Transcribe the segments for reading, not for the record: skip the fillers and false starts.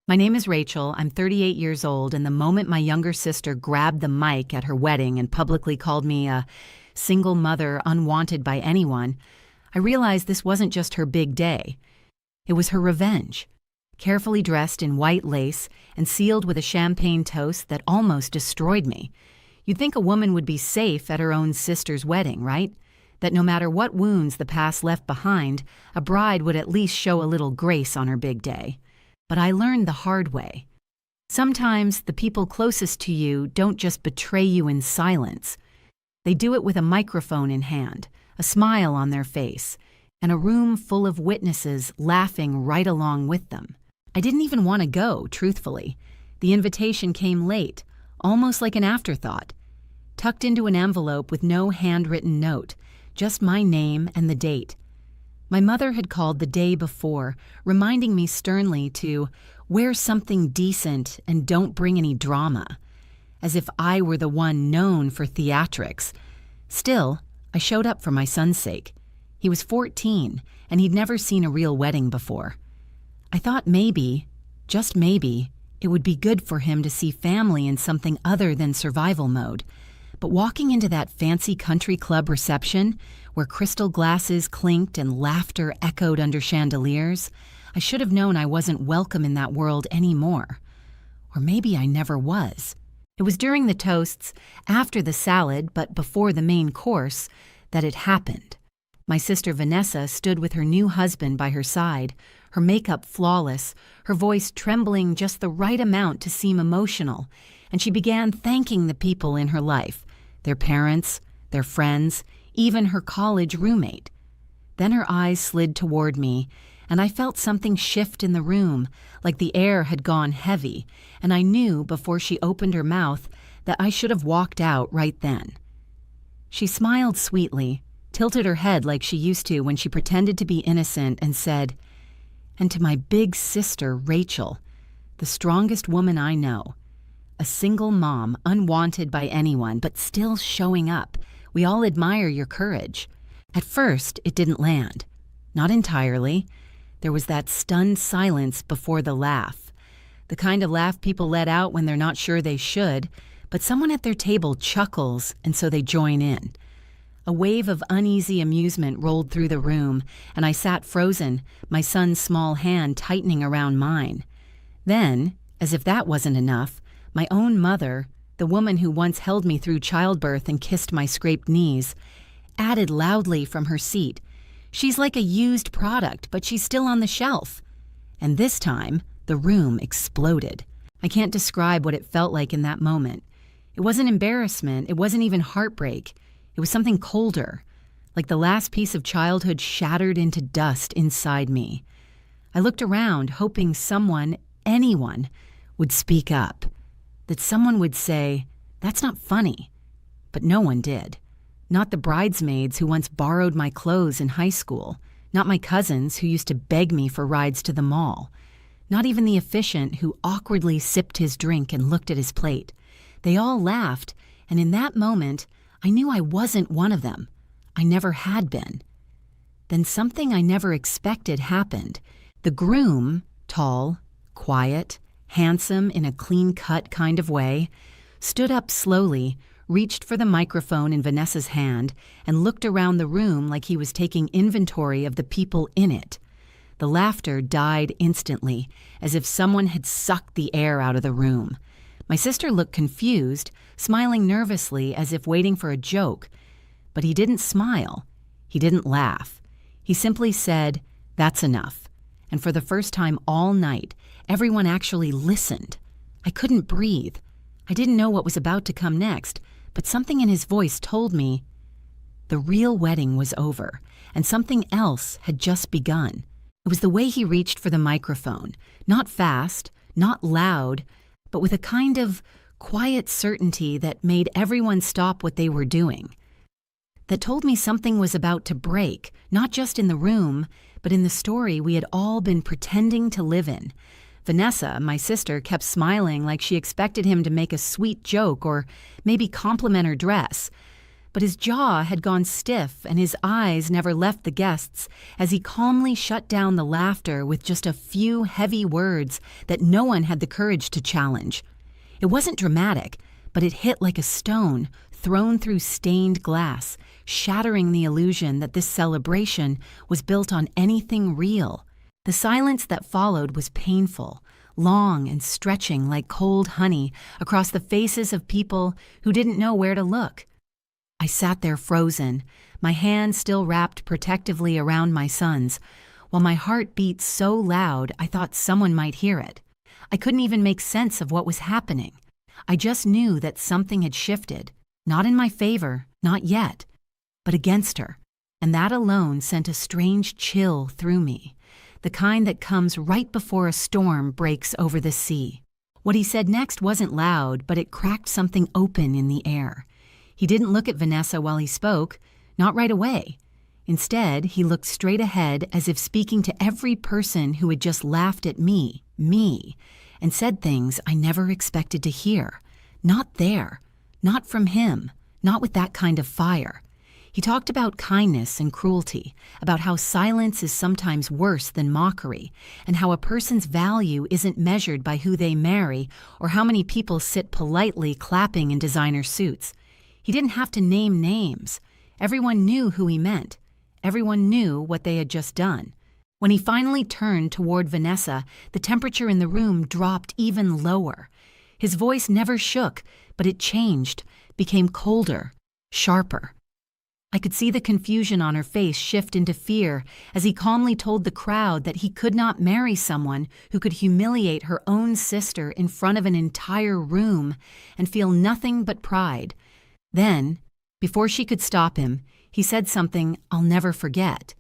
My name is Rachel. I'm 38 years old, and the moment my younger sister grabbed the mic at her wedding and publicly called me a single mother unwanted by anyone, I realized this wasn't just her big day. It was her revenge. Carefully dressed in white lace and sealed with a champagne toast that almost destroyed me. You'd think a woman would be safe at her own sister's wedding, right? That no matter what wounds the past left behind, a bride would at least show a little grace on her big day. But I learned the hard way. Sometimes the people closest to you don't just betray you in silence. They do it with a microphone in hand, a smile on their face, and a room full of witnesses laughing right along with them. I didn't even want to go, truthfully. The invitation came late, almost like an afterthought, tucked into an envelope with no handwritten note, just my name and the date. My mother had called the day before, reminding me sternly to wear something decent and don't bring any drama, as if I were the one known for theatrics. Still, I showed up for my son's sake. He was 14, and he'd never seen a real wedding before. I thought maybe, just maybe, it would be good for him to see family in something other than survival mode. But walking into that fancy country club reception, where crystal glasses clinked and laughter echoed under chandeliers, I should have known I wasn't welcome in that world anymore. Or maybe I never was. It was during the toasts, after the salad but before the main course, that it happened. My sister Vanessa stood with her new husband by her side, her makeup flawless, her voice trembling just the right amount to seem emotional, and she began thanking the people in her life, their parents, their friends, even her college roommate. Then her eyes slid toward me, and I felt something shift in the room, like the air had gone heavy, and I knew before she opened her mouth that I should have walked out right then. She smiled sweetly, tilted her head like she used to when she pretended to be innocent, and said, "And to my big sister, Rachel, the strongest woman I know, a single mom, unwanted by anyone, but still showing up. We all admire your courage." At first, it didn't land. Not entirely. There was that stunned silence before the laugh. The kind of laugh people let out when they're not sure they should, but someone at their table chuckles, and so they join in. A wave of uneasy amusement rolled through the room, and I sat frozen, my son's small hand tightening around mine. Then, as if that wasn't enough, my own mother, the woman who once held me through childbirth and kissed my scraped knees, added loudly from her seat, "She's like a used product, but she's still on the shelf." And this time, the room exploded. I can't describe what it felt like in that moment. It wasn't embarrassment, it wasn't even heartbreak. It was something colder, like the last piece of childhood shattered into dust inside me. I looked around, hoping someone, anyone, would speak up. That someone would say, "That's not funny." But no one did. Not the bridesmaids who once borrowed my clothes in high school. Not my cousins who used to beg me for rides to the mall. Not even the officiant who awkwardly sipped his drink and looked at his plate. They all laughed, and in that moment, I knew I wasn't one of them. I never had been. Then something I never expected happened. The groom, tall, quiet, handsome in a clean-cut kind of way, stood up slowly, reached for the microphone in Vanessa's hand, and looked around the room like he was taking inventory of the people in it. The laughter died instantly, as if someone had sucked the air out of the room. My sister looked confused, smiling nervously as if waiting for a joke. But he didn't smile. He didn't laugh. He simply said, "That's enough." And for the first time all night, everyone actually listened. I couldn't breathe. I didn't know what was about to come next, but something in his voice told me the real wedding was over, and something else had just begun. It was the way he reached for the microphone, not fast, not loud, but with a kind of quiet certainty that made everyone stop what they were doing. That told me something was about to break, not just in the room, but in the story we had all been pretending to live in. Vanessa, my sister, kept smiling like she expected him to make a sweet joke or maybe compliment her dress. but his jaw had gone stiff and his eyes never left the guests as he calmly shut down the laughter with just a few heavy words that no one had the courage to challenge. It wasn't dramatic, but it hit like a stone thrown through stained glass, shattering the illusion that this celebration was built on anything real. The silence that followed was painful, long and stretching like cold honey across the faces of people who didn't know where to look. I sat there frozen, my hand still wrapped protectively around my son's, while my heart beat so loud I thought someone might hear it. I couldn't even make sense of what was happening. I just knew that something had shifted, not in my favor, not yet, but against her, and that alone sent a strange chill through me, the kind that comes right before a storm breaks over the sea. What he said next wasn't loud, but it cracked something open in the air. He didn't look at Vanessa while he spoke, not right away. Instead, he looked straight ahead as if speaking to every person who had just laughed at me, and said things I never expected to hear. Not there, not from him, not with that kind of fire. He talked about kindness and cruelty, about how silence is sometimes worse than mockery, and how a person's value isn't measured by who they marry or how many people sit politely clapping in designer suits. He didn't have to name names. Everyone knew who he meant. Everyone knew what they had just done. When he finally turned toward Vanessa, the temperature in the room dropped even lower. His voice never shook, but it changed, became colder, sharper. I could see the confusion on her face shift into fear as he calmly told the crowd that he could not marry someone who could humiliate her own sister in front of an entire room and feel nothing but pride. Then, before she could stop him, he said something I'll never forget.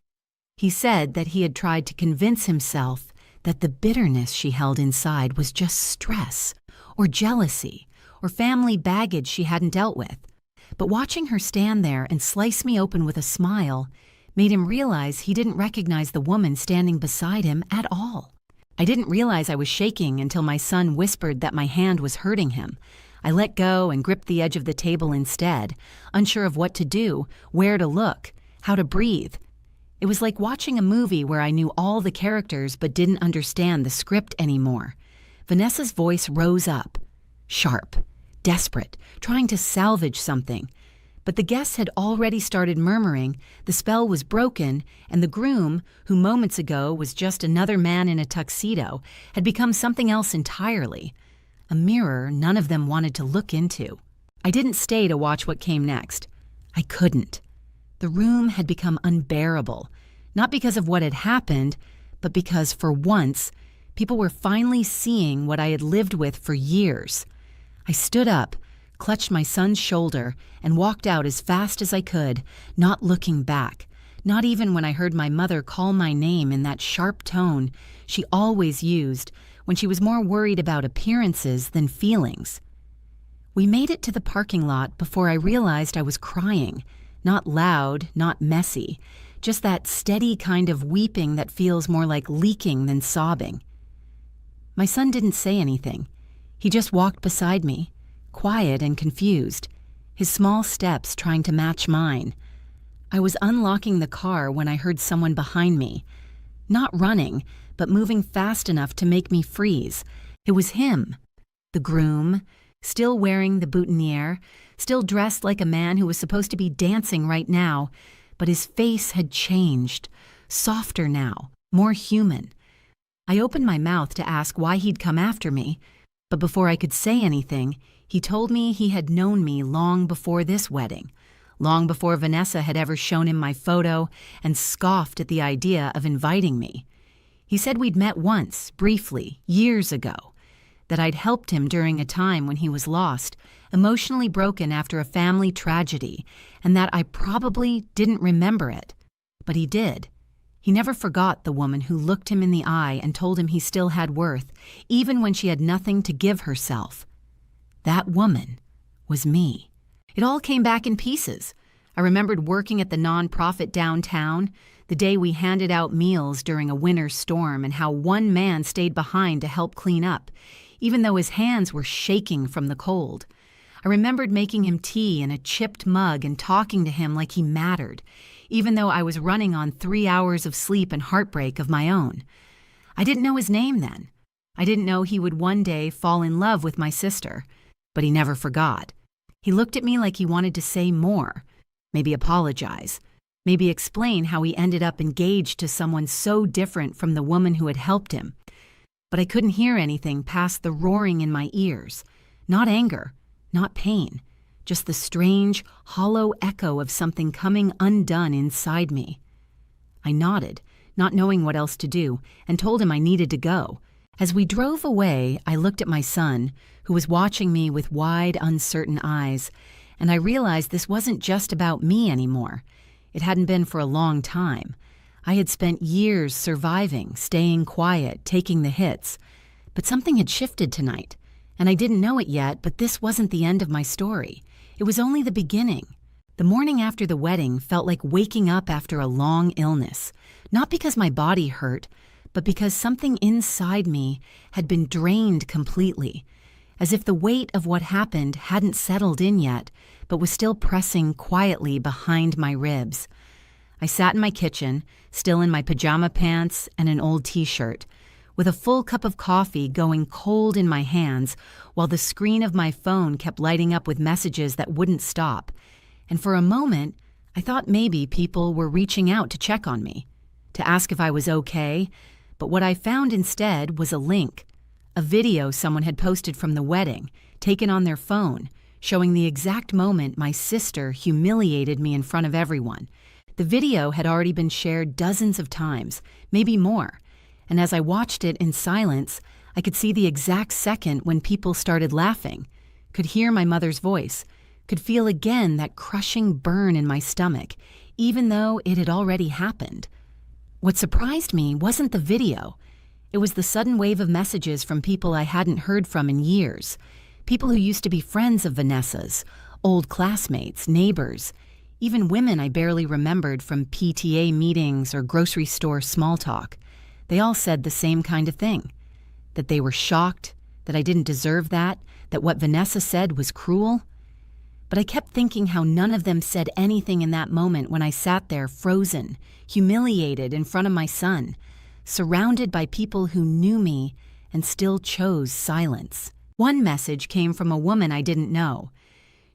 He said that he had tried to convince himself that the bitterness she held inside was just stress, or jealousy, or family baggage she hadn't dealt with. But watching her stand there and slice me open with a smile made him realize he didn't recognize the woman standing beside him at all. I didn't realize I was shaking until my son whispered that my hand was hurting him. I let go and gripped the edge of the table instead, unsure of what to do, where to look, how to breathe. It was like watching a movie where I knew all the characters but didn't understand the script anymore. Vanessa's voice rose up, sharp, desperate, trying to salvage something. But the guests had already started murmuring, the spell was broken, and the groom, who moments ago was just another man in a tuxedo, had become something else entirely. A mirror none of them wanted to look into. I didn't stay to watch what came next. I couldn't. The room had become unbearable, not because of what had happened, but because, for once, people were finally seeing what I had lived with for years. I stood up, clutched my son's shoulder, and walked out as fast as I could, not looking back, not even when I heard my mother call my name in that sharp tone she always used when she was more worried about appearances than feelings. We made it to the parking lot before I realized I was crying, not loud, not messy, just that steady kind of weeping that feels more like leaking than sobbing. My son didn't say anything. He just walked beside me, quiet and confused, his small steps trying to match mine. I was unlocking the car when I heard someone behind me, not running, but moving fast enough to make me freeze. It was him, the groom, still wearing the boutonniere, still dressed like a man who was supposed to be dancing right now, but his face had changed, softer now, more human. I opened my mouth to ask why he'd come after me, but before I could say anything, he told me he had known me long before this wedding, long before Vanessa had ever shown him my photo and scoffed at the idea of inviting me. He said we'd met once, briefly, years ago, that I'd helped him during a time when he was lost, emotionally broken after a family tragedy, and that I probably didn't remember it. But he did. He never forgot the woman who looked him in the eye and told him he still had worth, even when she had nothing to give herself. That woman was me. It all came back in pieces. I remembered working at the nonprofit downtown, the day we handed out meals during a winter storm, and how one man stayed behind to help clean up, even though his hands were shaking from the cold. I remembered making him tea in a chipped mug and talking to him like he mattered, even though I was running on 3 hours of sleep and heartbreak of my own. I didn't know his name then. I didn't know he would one day fall in love with my sister, but he never forgot. He looked at me like he wanted to say more, maybe apologize, maybe explain how he ended up engaged to someone so different from the woman who had helped him. But I couldn't hear anything past the roaring in my ears. Not anger, not pain, just the strange, hollow echo of something coming undone inside me. I nodded, not knowing what else to do, and told him I needed to go. As we drove away, I looked at my son, who was watching me with wide, uncertain eyes, and I realized this wasn't just about me anymore. It hadn't been for a long time. I had spent years surviving, staying quiet, taking the hits. But something had shifted tonight, and I didn't know it yet, but this wasn't the end of my story. It was only the beginning. The morning after the wedding felt like waking up after a long illness, not because my body hurt, but because something inside me had been drained completely, as if the weight of what happened hadn't settled in yet, but was still pressing quietly behind my ribs. I sat in my kitchen, still in my pajama pants and an old t-shirt, with a full cup of coffee going cold in my hands while the screen of my phone kept lighting up with messages that wouldn't stop. And for a moment, I thought maybe people were reaching out to check on me, to ask if I was okay, but what I found instead was a link, a video someone had posted from the wedding, taken on their phone, showing the exact moment my sister humiliated me in front of everyone. The video had already been shared dozens of times, maybe more, and as I watched it in silence, I could see the exact second when people started laughing, could hear my mother's voice, could feel again that crushing burn in my stomach, even though it had already happened. What surprised me wasn't the video. It was the sudden wave of messages from people I hadn't heard from in years, people who used to be friends of Vanessa's, old classmates, neighbors, even women I barely remembered from PTA meetings or grocery store small talk. They all said the same kind of thing, that they were shocked, that I didn't deserve that what Vanessa said was cruel. But I kept thinking how none of them said anything in that moment when I sat there frozen, humiliated in front of my son, surrounded by people who knew me and still chose silence. One message came from a woman I didn't know.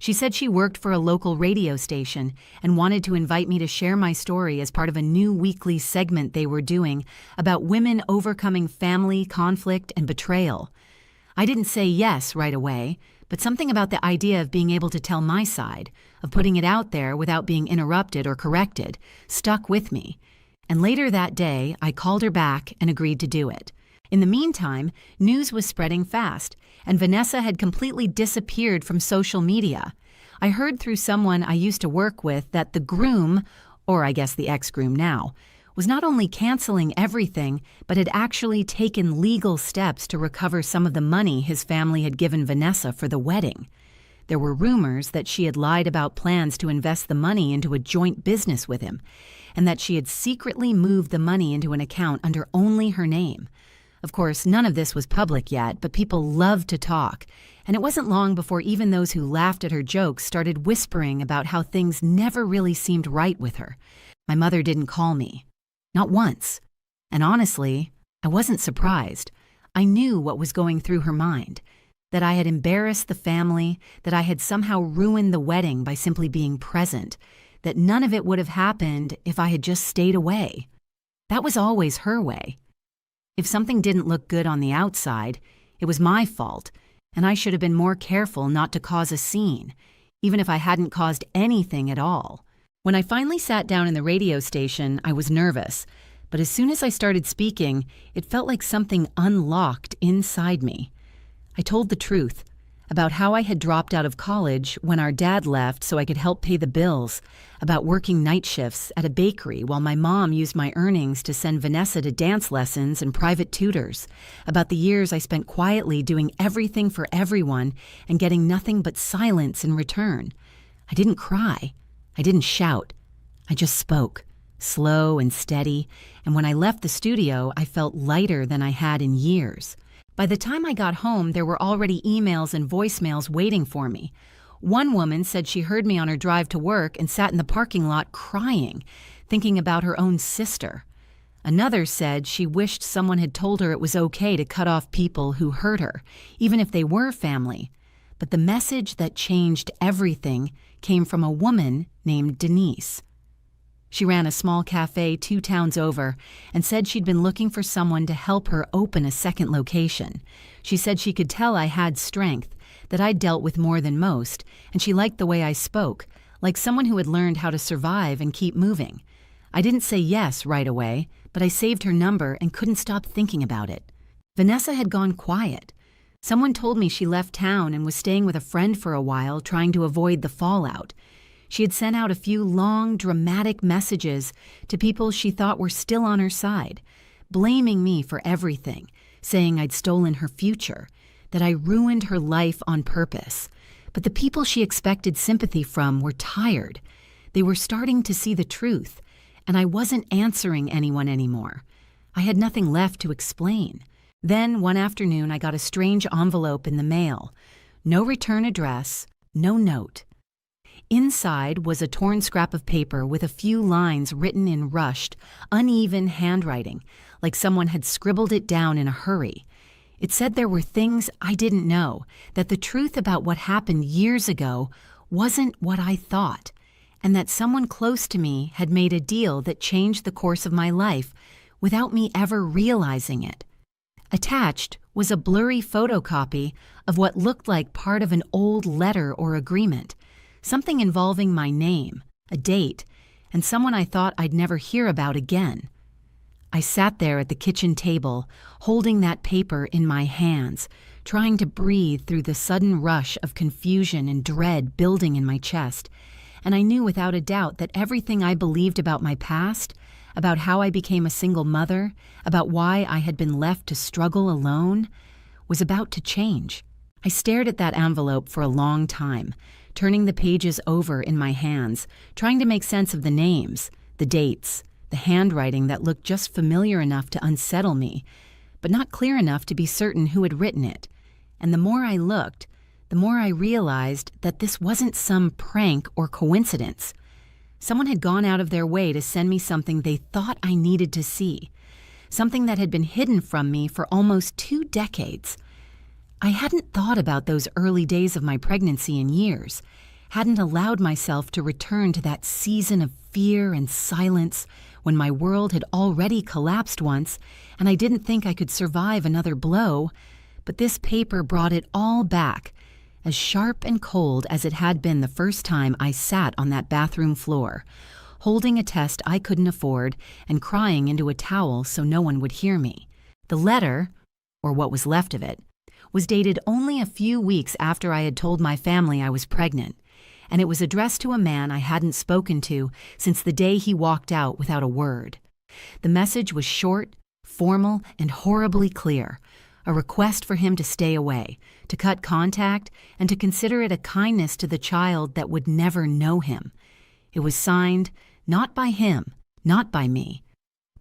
She said she worked for a local radio station and wanted to invite me to share my story as part of a new weekly segment they were doing about women overcoming family conflict and betrayal. I didn't say yes right away, but something about the idea of being able to tell my side, of putting it out there without being interrupted or corrected, stuck with me. And later that day, I called her back and agreed to do it. In the meantime, news was spreading fast, and Vanessa had completely disappeared from social media. I heard through someone I used to work with that the groom, or I guess the ex-groom now, was not only canceling everything, but had actually taken legal steps to recover some of the money his family had given Vanessa for the wedding. There were rumors that she had lied about plans to invest the money into a joint business with him, and that she had secretly moved the money into an account under only her name. Of course, none of this was public yet, but people loved to talk, and it wasn't long before even those who laughed at her jokes started whispering about how things never really seemed right with her. My mother didn't call me. Not once. And honestly, I wasn't surprised. I knew what was going through her mind, that I had embarrassed the family, that I had somehow ruined the wedding by simply being present, that none of it would have happened if I had just stayed away. That was always her way. If something didn't look good on the outside, it was my fault, and I should have been more careful not to cause a scene, even if I hadn't caused anything at all. When I finally sat down in the radio station, I was nervous, but as soon as I started speaking, it felt like something unlocked inside me. I told the truth about how I had dropped out of college when our dad left so I could help pay the bills, about working night shifts at a bakery while my mom used my earnings to send Vanessa to dance lessons and private tutors, about the years I spent quietly doing everything for everyone and getting nothing but silence in return. I didn't cry. I didn't shout. I just spoke, slow and steady, and when I left the studio, I felt lighter than I had in years. By the time I got home, there were already emails and voicemails waiting for me, One woman said she heard me on her drive to work and sat in the parking lot crying, thinking about her own sister. Another said she wished someone had told her it was okay to cut off people who hurt her, even if they were family. But the message that changed everything came from a woman named Denise. She ran a small cafe 2 towns over and said she'd been looking for someone to help her open a second location. She said she could tell I had strength, that I'd dealt with more than most, and she liked the way I spoke, like someone who had learned how to survive and keep moving. I didn't say yes right away, but I saved her number and couldn't stop thinking about it. Vanessa had gone quiet. Someone told me she left town and was staying with a friend for a while, trying to avoid the fallout. She had sent out a few long, dramatic messages to people she thought were still on her side, blaming me for everything, saying I'd stolen her future, that I ruined her life on purpose. But the people she expected sympathy from were tired. They were starting to see the truth, and I wasn't answering anyone anymore. I had nothing left to explain. Then, one afternoon, I got a strange envelope in the mail. No return address, no note. Inside was a torn scrap of paper with a few lines written in rushed, uneven handwriting, like someone had scribbled it down in a hurry. It said there were things I didn't know, that the truth about what happened years ago wasn't what I thought, and that someone close to me had made a deal that changed the course of my life without me ever realizing it. Attached was a blurry photocopy of what looked like part of an old letter or agreement, something involving my name, a date, and someone I thought I'd never hear about again. I sat there at the kitchen table, holding that paper in my hands, trying to breathe through the sudden rush of confusion and dread building in my chest, and I knew without a doubt that everything I believed about my past, about how I became a single mother, about why I had been left to struggle alone, was about to change. I stared at that envelope for a long time, turning the pages over in my hands, trying to make sense of the names, the dates, the handwriting that looked just familiar enough to unsettle me, but not clear enough to be certain who had written it. And the more I looked, the more I realized that this wasn't some prank or coincidence. Someone had gone out of their way to send me something they thought I needed to see, something that had been hidden from me for almost 2 decades. I hadn't thought about those early days of my pregnancy in years, hadn't allowed myself to return to that season of fear and silence when my world had already collapsed once and I didn't think I could survive another blow, but this paper brought it all back, as sharp and cold as it had been the first time I sat on that bathroom floor, holding a test I couldn't afford and crying into a towel so no one would hear me. The letter, or what was left of it, was dated only a few weeks after I had told my family I was pregnant, and it was addressed to a man I hadn't spoken to since the day he walked out without a word. The message was short, formal, and horribly clear, a request for him to stay away, to cut contact, and to consider it a kindness to the child that would never know him. It was signed not by him, not by me,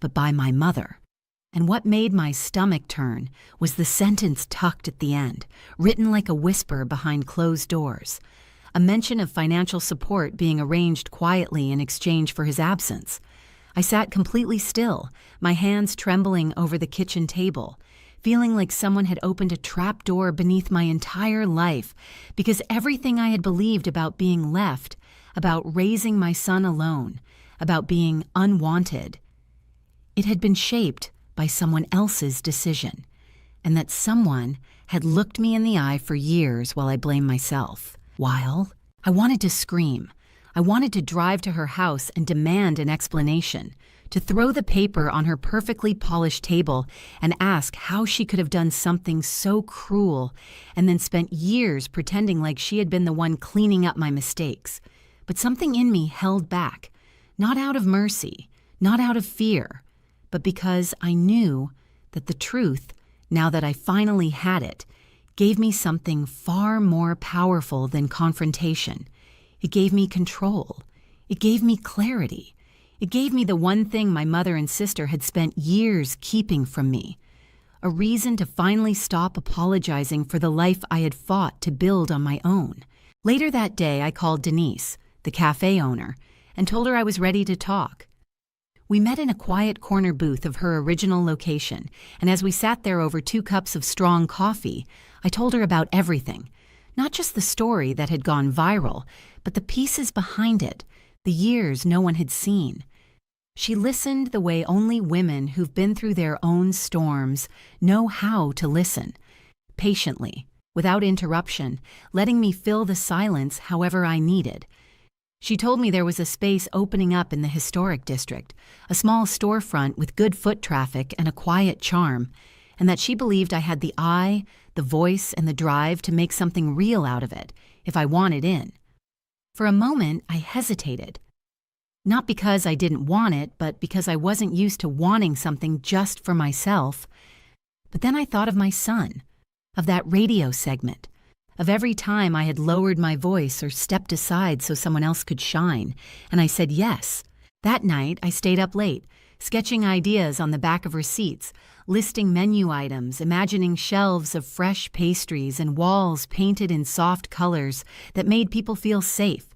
but by my mother. And what made my stomach turn was the sentence tucked at the end, written like a whisper behind closed doors, a mention of financial support being arranged quietly in exchange for his absence. I sat completely still, my hands trembling over the kitchen table, feeling like someone had opened a trap door beneath my entire life, because everything I had believed about being left, about raising my son alone, about being unwanted, it had been shaped by someone else's decision, and that someone had looked me in the eye for years while I blamed myself. While I wanted to scream, I wanted to drive to her house and demand an explanation, to throw the paper on her perfectly polished table and ask how she could have done something so cruel and then spent years pretending like she had been the one cleaning up my mistakes. But something in me held back, not out of mercy, not out of fear, but because I knew that the truth, now that I finally had it, gave me something far more powerful than confrontation. It gave me control. It gave me clarity. It gave me the one thing my mother and sister had spent years keeping from me, a reason to finally stop apologizing for the life I had fought to build on my own. Later that day, I called Denise, the cafe owner, and told her I was ready to talk. We met in a quiet corner booth of her original location, and as we sat there over 2 cups of strong coffee, I told her about everything. Not just the story that had gone viral, but the pieces behind it, the years no one had seen. She listened the way only women who've been through their own storms know how to listen, patiently, without interruption, letting me fill the silence however I needed. She told me there was a space opening up in the historic district, a small storefront with good foot traffic and a quiet charm, and that she believed I had the eye, the voice, and the drive to make something real out of it, if I wanted in. For a moment, I hesitated. Not because I didn't want it, but because I wasn't used to wanting something just for myself. But then I thought of my son, of that radio segment, of every time I had lowered my voice or stepped aside so someone else could shine, and I said yes. That night, I stayed up late, sketching ideas on the back of receipts, listing menu items, imagining shelves of fresh pastries and walls painted in soft colors that made people feel safe.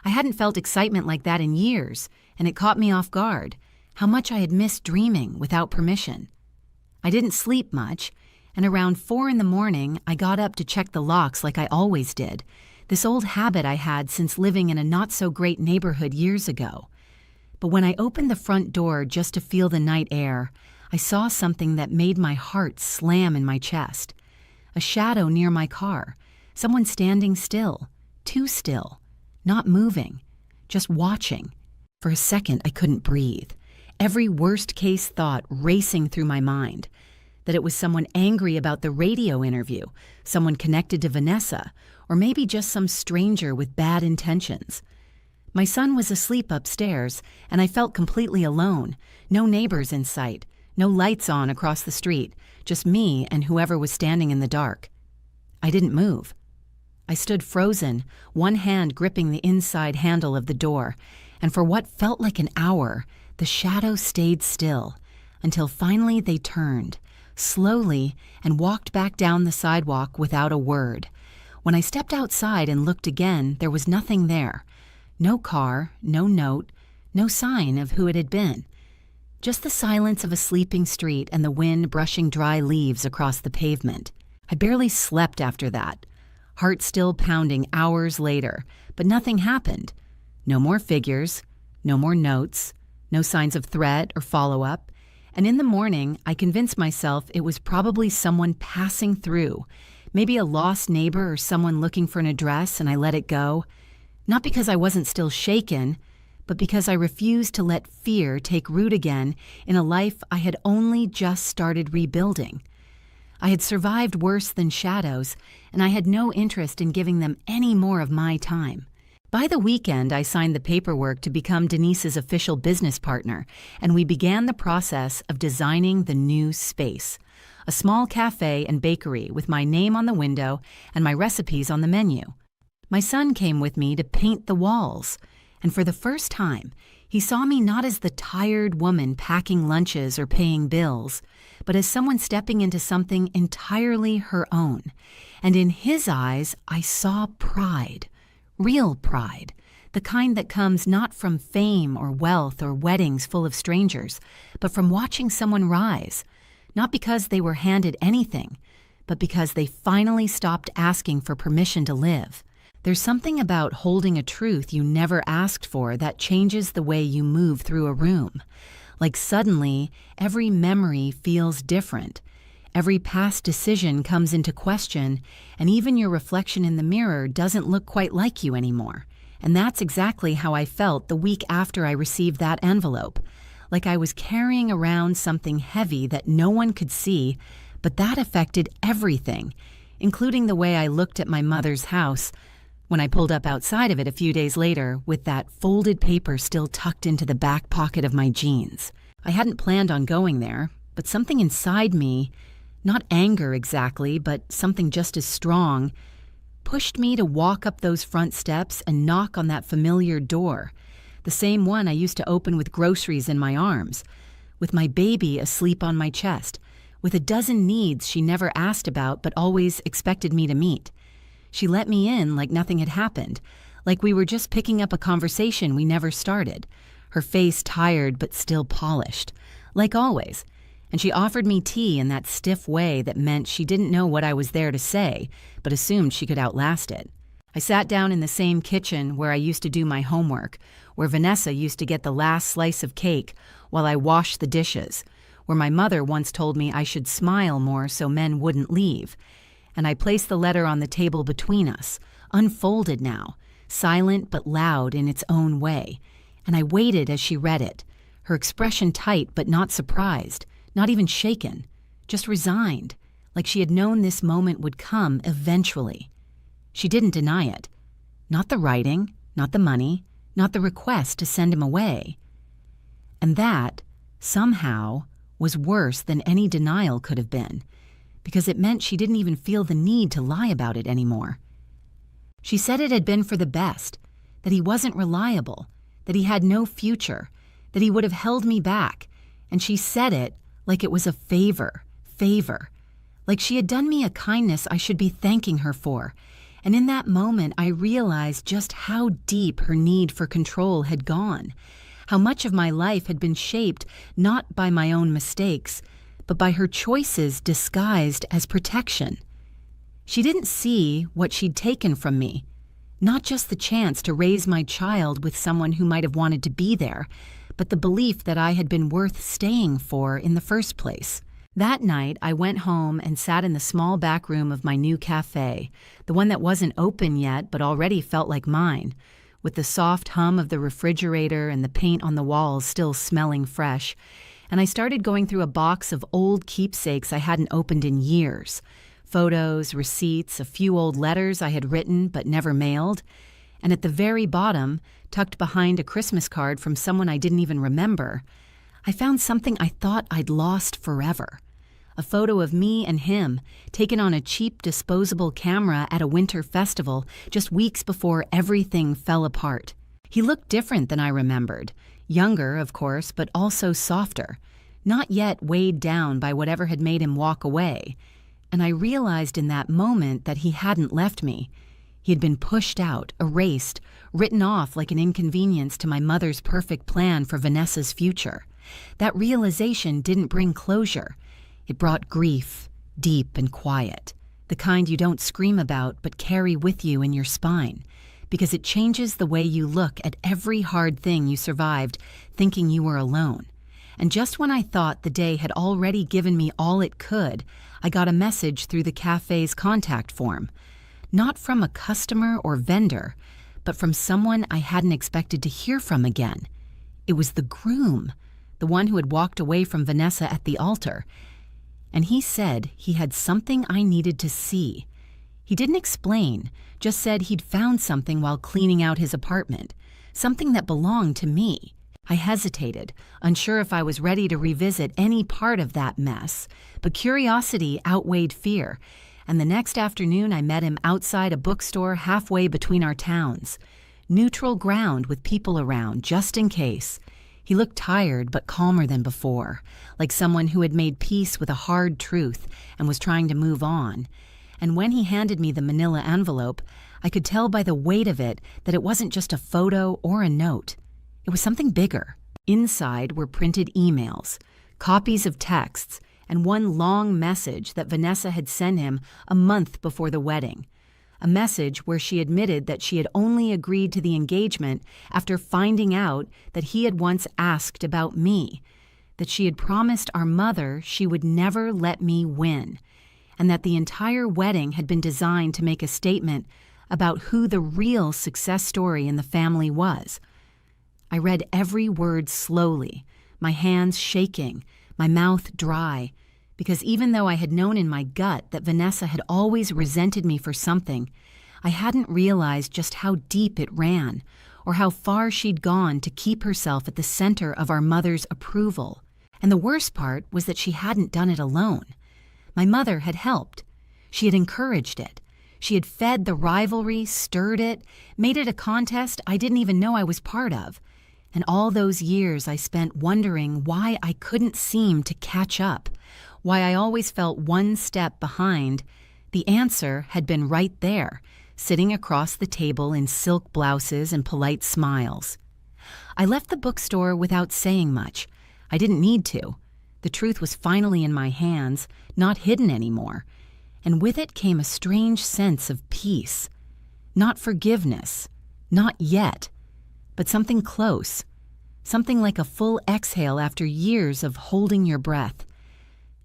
I hadn't felt excitement like that in years, and it caught me off guard, how much I had missed dreaming without permission. I didn't sleep much, and around 4 a.m, I got up to check the locks like I always did, this old habit I had since living in a not-so-great neighborhood years ago. But when I opened the front door just to feel the night air, I saw something that made my heart slam in my chest. A shadow near my car, someone standing still, too still, not moving, just watching. For a second, I couldn't breathe. Every worst-case thought racing through my mind. That it was someone angry about the radio interview, someone connected to Vanessa, or maybe just some stranger with bad intentions. My son was asleep upstairs, and I felt completely alone. No neighbors in sight, no lights on across the street, just me and whoever was standing in the dark. I didn't move. I stood frozen, one hand gripping the inside handle of the door, and for what felt like an hour, the shadow stayed still, until finally they turned, slowly, and walked back down the sidewalk without a word. When I stepped outside and looked again, there was nothing there. No car, no note, no sign of who it had been. Just the silence of a sleeping street and the wind brushing dry leaves across the pavement. I barely slept after that, heart still pounding hours later, but nothing happened. No more figures, no more notes, no signs of threat or follow-up. And in the morning, I convinced myself it was probably someone passing through, maybe a lost neighbor or someone looking for an address, and I let it go. Not because I wasn't still shaken, but because I refused to let fear take root again in a life I had only just started rebuilding. I had survived worse than shadows, and I had no interest in giving them any more of my time. By the weekend, I signed the paperwork to become Denise's official business partner, and we began the process of designing the new space. A small cafe and bakery with my name on the window and my recipes on the menu. My son came with me to paint the walls, and for the first time, he saw me not as the tired woman packing lunches or paying bills, but as someone stepping into something entirely her own. And in his eyes, I saw pride. Real pride, the kind that comes not from fame or wealth or weddings full of strangers, but from watching someone rise, not because they were handed anything, but because they finally stopped asking for permission to live. There's something about holding a truth you never asked for that changes the way you move through a room. Like suddenly, every memory feels different. Every past decision comes into question, and even your reflection in the mirror doesn't look quite like you anymore. And that's exactly how I felt the week after I received that envelope. Like I was carrying around something heavy that no one could see, but that affected everything, including the way I looked at my mother's house when I pulled up outside of it a few days later with that folded paper still tucked into the back pocket of my jeans. I hadn't planned on going there, but something inside me, not anger exactly, but something just as strong, pushed me to walk up those front steps and knock on that familiar door, the same one I used to open with groceries in my arms, with my baby asleep on my chest, with a dozen needs she never asked about but always expected me to meet. She let me in like nothing had happened, like we were just picking up a conversation we never started. Her face tired but still polished, like always. And she offered me tea in that stiff way that meant she didn't know what I was there to say, but assumed she could outlast it. I sat down in the same kitchen where I used to do my homework, where Vanessa used to get the last slice of cake while I washed the dishes, where my mother once told me I should smile more so men wouldn't leave. And I placed the letter on the table between us, unfolded now, silent but loud in its own way. And I waited as she read it, her expression tight but not surprised, not even shaken, just resigned, like she had known this moment would come eventually. She didn't deny it. Not the writing, not the money, not the request to send him away. And that, somehow, was worse than any denial could have been, because it meant she didn't even feel the need to lie about it anymore. She said it had been for the best, that he wasn't reliable, that he had no future, that he would have held me back, and she said it like it was a favor, like she had done me a kindness I should be thanking her for. And in that moment, I realized just how deep her need for control had gone, how much of my life had been shaped not by my own mistakes, but by her choices disguised as protection. She didn't see what she'd taken from me, not just the chance to raise my child with someone who might have wanted to be there, but the belief that I had been worth staying for in the first place. That night, I went home and sat in the small back room of my new cafe, the one that wasn't open yet but already felt like mine, with the soft hum of the refrigerator and the paint on the walls still smelling fresh. And I started going through a box of old keepsakes I hadn't opened in years. Photos, receipts, a few old letters I had written but never mailed. And at the very bottom, tucked behind a Christmas card from someone I didn't even remember, I found something I thought I'd lost forever. A photo of me and him, taken on a cheap disposable camera at a winter festival just weeks before everything fell apart. He looked different than I remembered. Younger, of course, but also softer. Not yet weighed down by whatever had made him walk away. And I realized in that moment that he hadn't left me. He had been pushed out, erased, written off like an inconvenience to my mother's perfect plan for Vanessa's future. That realization didn't bring closure. It brought grief, deep and quiet, the kind you don't scream about but carry with you in your spine, because it changes the way you look at every hard thing you survived thinking you were alone. And just when I thought the day had already given me all it could, I got a message through the cafe's contact form. Not from a customer or vendor, but from someone I hadn't expected to hear from again. It was the groom, the one who had walked away from Vanessa at the altar. And he said he had something I needed to see. He didn't explain, just said he'd found something while cleaning out his apartment, something that belonged to me. I hesitated, unsure if I was ready to revisit any part of that mess, but curiosity outweighed fear, and the next afternoon I met him outside a bookstore halfway between our towns. Neutral ground with people around, just in case. He looked tired but calmer than before, like someone who had made peace with a hard truth and was trying to move on. And when he handed me the manila envelope, I could tell by the weight of it that it wasn't just a photo or a note. It was something bigger. Inside were printed emails, copies of texts, and one long message that Vanessa had sent him a month before the wedding. A message where she admitted that she had only agreed to the engagement after finding out that he had once asked about me, that she had promised our mother she would never let me win, and that the entire wedding had been designed to make a statement about who the real success story in the family was. I read every word slowly, my hands shaking, my mouth dry, because even though I had known in my gut that Vanessa had always resented me for something, I hadn't realized just how deep it ran, or how far she'd gone to keep herself at the center of our mother's approval. And the worst part was that she hadn't done it alone. My mother had helped. She had encouraged it. She had fed the rivalry, stirred it, made it a contest I didn't even know I was part of. And all those years I spent wondering why I couldn't seem to catch up, why I always felt one step behind, The answer had been right there, sitting across the table in silk blouses and polite smiles. I left the bookstore without saying much. I didn't need to. The truth was finally in my hands, not hidden anymore. And with it came a strange sense of peace. Not forgiveness, not yet, but something close. Something like a full exhale after years of holding your breath.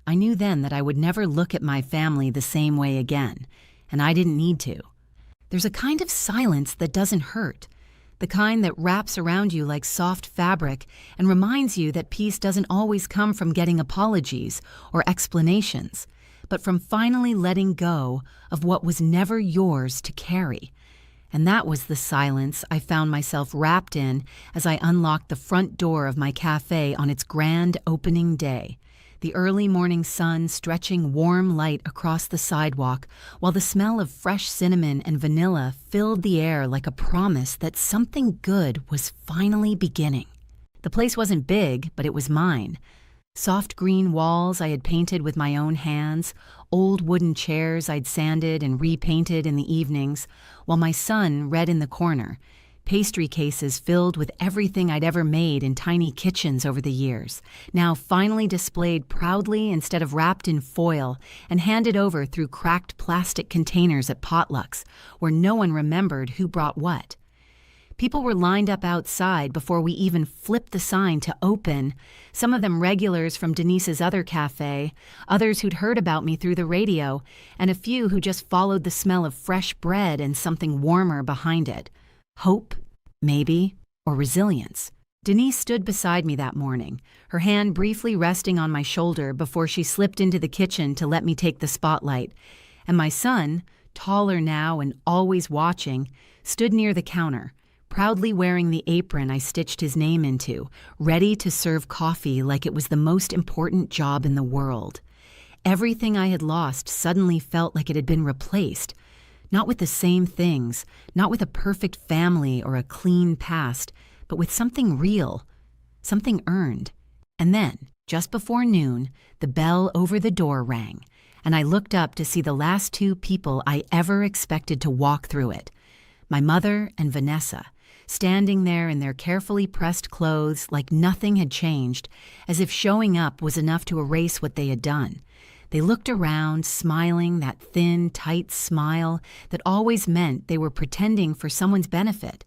I knew then that I would never look at my family the same way again, and I didn't need to. There's a kind of silence that doesn't hurt, the kind that wraps around you like soft fabric and reminds you that peace doesn't always come from getting apologies or explanations, but from finally letting go of what was never yours to carry. And that was the silence I found myself wrapped in as I unlocked the front door of my cafe on its grand opening day, the early morning sun stretching warm light across the sidewalk, while the smell of fresh cinnamon and vanilla filled the air like a promise that something good was finally beginning. The place wasn't big, but it was mine. Soft green walls I had painted with my own hands, old wooden chairs I'd sanded and repainted in the evenings, while my son read in the corner, pastry cases filled with everything I'd ever made in tiny kitchens over the years, now finally displayed proudly instead of wrapped in foil and handed over through cracked plastic containers at potlucks, where no one remembered who brought what. People were lined up outside before we even flipped the sign to open, some of them regulars from Denise's other cafe, others who'd heard about me through the radio, and a few who just followed the smell of fresh bread and something warmer behind it. Hope, maybe, or resilience. Denise stood beside me that morning, her hand briefly resting on my shoulder before she slipped into the kitchen to let me take the spotlight, and my son, taller now and always watching, stood near the counter, proudly wearing the apron I stitched his name into, ready to serve coffee like it was the most important job in the world. Everything I had lost suddenly felt like it had been replaced, not with the same things, not with a perfect family or a clean past, but with something real, something earned. And then, just before noon, the bell over the door rang, and I looked up to see the last two people I ever expected to walk through it, my mother and Vanessa, standing there in their carefully pressed clothes like nothing had changed, as if showing up was enough to erase what they had done. They looked around, smiling that thin, tight smile that always meant they were pretending for someone's benefit.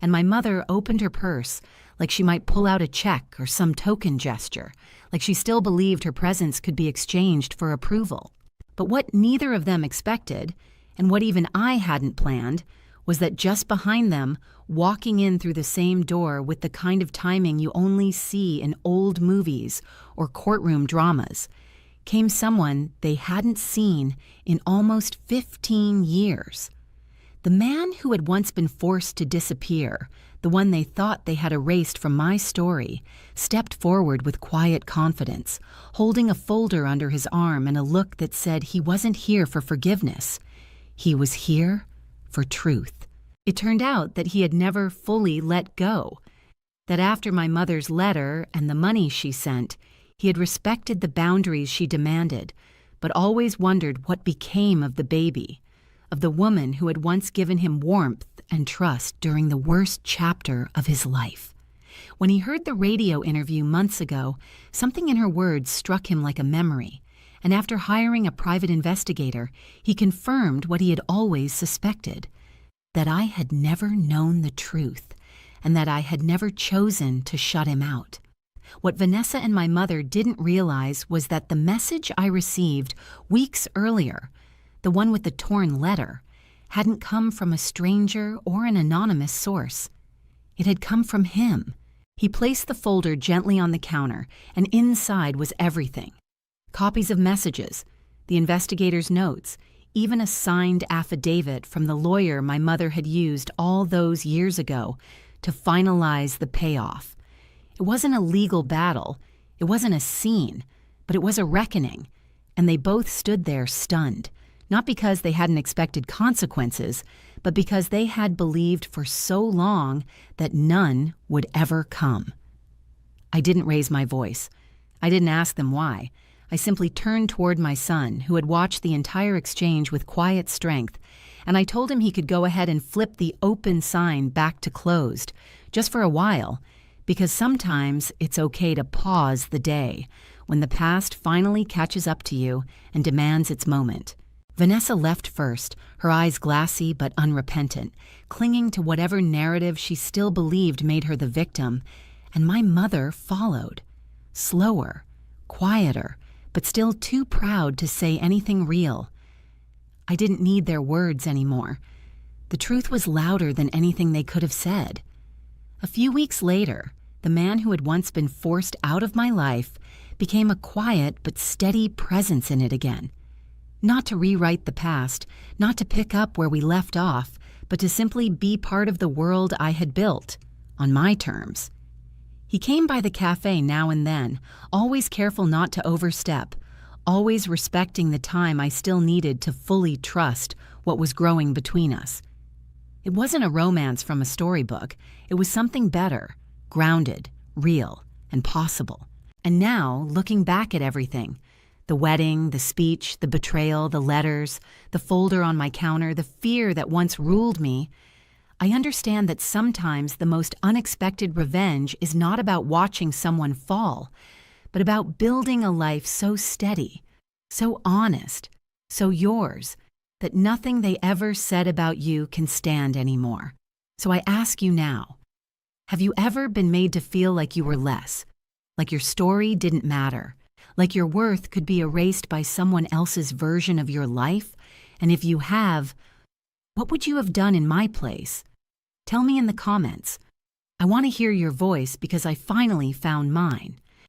And my mother opened her purse like she might pull out a check or some token gesture, like she still believed her presence could be exchanged for approval. But what neither of them expected, and what even I hadn't planned, was that just behind them, walking in through the same door with the kind of timing you only see in old movies or courtroom dramas, came someone they hadn't seen in almost 15 years. The man who had once been forced to disappear, the one they thought they had erased from my story, stepped forward with quiet confidence, holding a folder under his arm and a look that said he wasn't here for forgiveness. He was here for truth. It turned out that he had never fully let go, that after my mother's letter and the money she sent, he had respected the boundaries she demanded, but always wondered what became of the baby, of the woman who had once given him warmth and trust during the worst chapter of his life. When he heard the radio interview months ago, something in her words struck him like a memory, and after hiring a private investigator, he confirmed what he had always suspected, that I had never known the truth, and that I had never chosen to shut him out. What Vanessa and my mother didn't realize was that the message I received weeks earlier, the one with the torn letter, hadn't come from a stranger or an anonymous source. It had come from him. He placed the folder gently on the counter, and inside was everything. Copies of messages, the investigator's notes, even a signed affidavit from the lawyer my mother had used all those years ago to finalize the payoff. It wasn't a legal battle, it wasn't a scene, but it was a reckoning, and they both stood there stunned, not because they hadn't expected consequences, but because they had believed for so long that none would ever come. I didn't raise my voice. I didn't ask them why. I simply turned toward my son, who had watched the entire exchange with quiet strength, and I told him he could go ahead and flip the open sign back to closed, just for a while, because sometimes it's okay to pause the day when the past finally catches up to you and demands its moment. Vanessa left first, her eyes glassy but unrepentant, clinging to whatever narrative she still believed made her the victim, and my mother followed. Slower, quieter, but still too proud to say anything real. I didn't need their words anymore. The truth was louder than anything they could have said. A few weeks later, the man who had once been forced out of my life became a quiet but steady presence in it again. Not to rewrite the past, not to pick up where we left off, but to simply be part of the world I had built, on my terms. He came by the cafe now and then, always careful not to overstep, always respecting the time I still needed to fully trust what was growing between us. It wasn't a romance from a storybook. It was something better, grounded, real, and possible. And now, looking back at everything, the wedding, the speech, the betrayal, the letters, the folder on my counter, the fear that once ruled me, I understand that sometimes the most unexpected revenge is not about watching someone fall, but about building a life so steady, so honest, so yours, that nothing they ever said about you can stand anymore. So I ask you now, have you ever been made to feel like you were less, like your story didn't matter, like your worth could be erased by someone else's version of your life? And if you have, what would you have done in my place? Tell me in the comments. I want to hear your voice because I finally found mine.